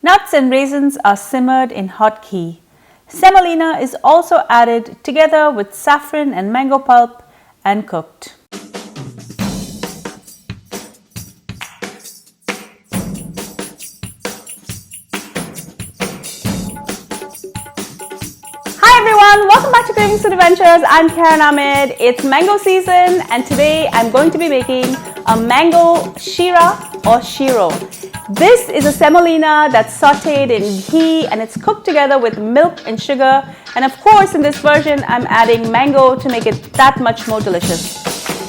Nuts and raisins are simmered in hot ghee. Semolina is also added together with saffron and mango pulp and cooked. Hi everyone, welcome back to Cravings Food Adventures. I'm Karen Ahmed. It's mango season and today I'm going to be making a mango Sheera or Sheero. This is a semolina that's sauteed in ghee and it's cooked together with milk and sugar, and of course in this version I'm adding mango to make it that much more delicious.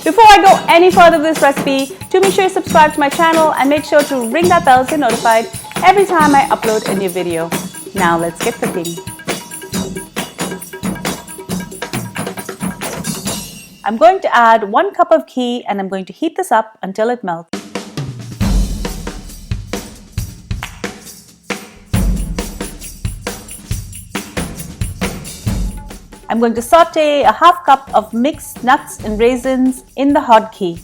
Before I go any further with this recipe, do make sure you subscribe to my channel and make sure to ring that bell so you're notified every time I upload a new video. Now let's get cooking. I'm going to add 1 cup of ghee and I'm going to heat this up until it melts. I'm going to saute a half cup of mixed nuts and raisins in the hot ghee.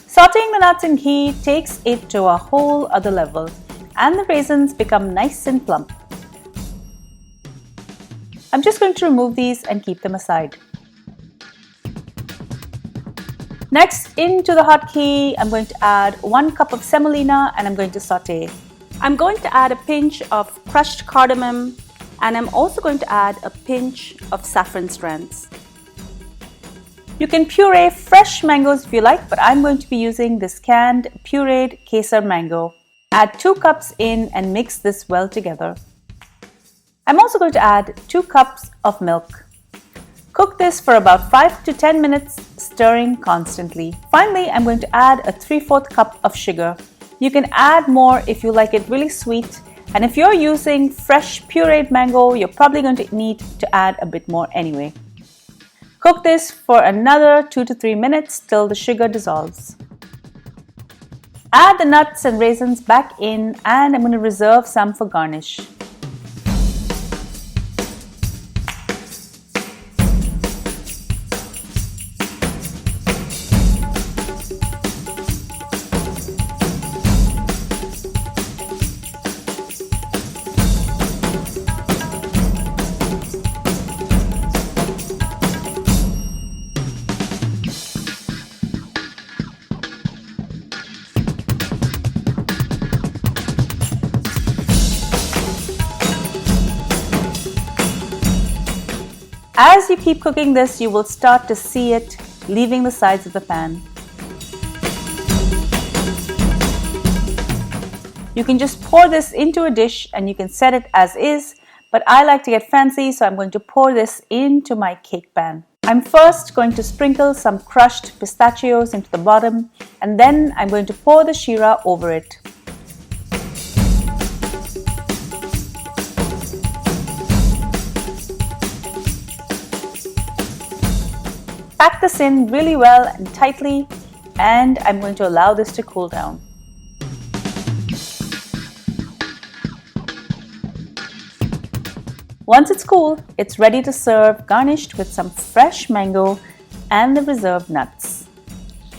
Sauteing the nuts in ghee takes it to a whole other level and the raisins become nice and plump. I'm just going to remove these and keep them aside. Next, into the hot ghee, I'm going to add 1 cup of semolina and I'm going to saute. I'm going to add a pinch of crushed cardamom and I'm also going to add a pinch of saffron strands. You can puree fresh mangoes if you like, but I'm going to be using this canned pureed kesar mango. Add 2 cups in and mix this well together. I'm also going to add 2 cups of milk. Cook this for about 5 to 10 minutes, stirring constantly. Finally, I'm going to add a 3/4 cup of sugar. You can add more if you like it really sweet, and if you're using fresh pureed mango, you're probably going to need to add a bit more anyway. Cook this for another 2 to 3 minutes till the sugar dissolves. Add the nuts and raisins back in and I'm going to reserve some for garnish. As you keep cooking this, you will start to see it leaving the sides of the pan. You can just pour this into a dish and you can set it as is, but I like to get fancy, so I'm going to pour this into my cake pan. I'm first going to sprinkle some crushed pistachios into the bottom and then I'm going to pour the Sheera over it. Pack this in really well and tightly, and I'm going to allow this to cool down. Once it's cool, it's ready to serve, garnished with some fresh mango and the reserved nuts.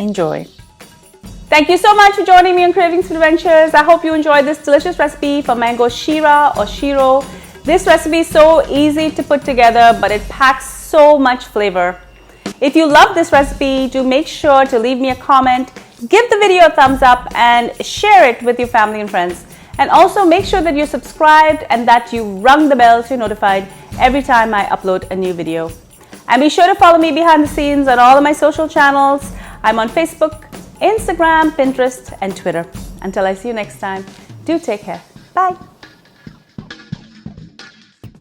Enjoy! Thank you so much for joining me on Cravings Food Adventures. I hope you enjoyed this delicious recipe for mango Sheera or Sheero. This recipe is so easy to put together, but it packs so much flavor. If you love this recipe, do make sure to leave me a comment, give the video a thumbs up and share it with your family and friends. And also make sure that you're subscribed and that you rung the bell so you're notified every time I upload a new video. And be sure to follow me behind the scenes on all of my social channels. I'm on Facebook, Instagram, Pinterest and Twitter. Until I see you next time, do take care. Bye.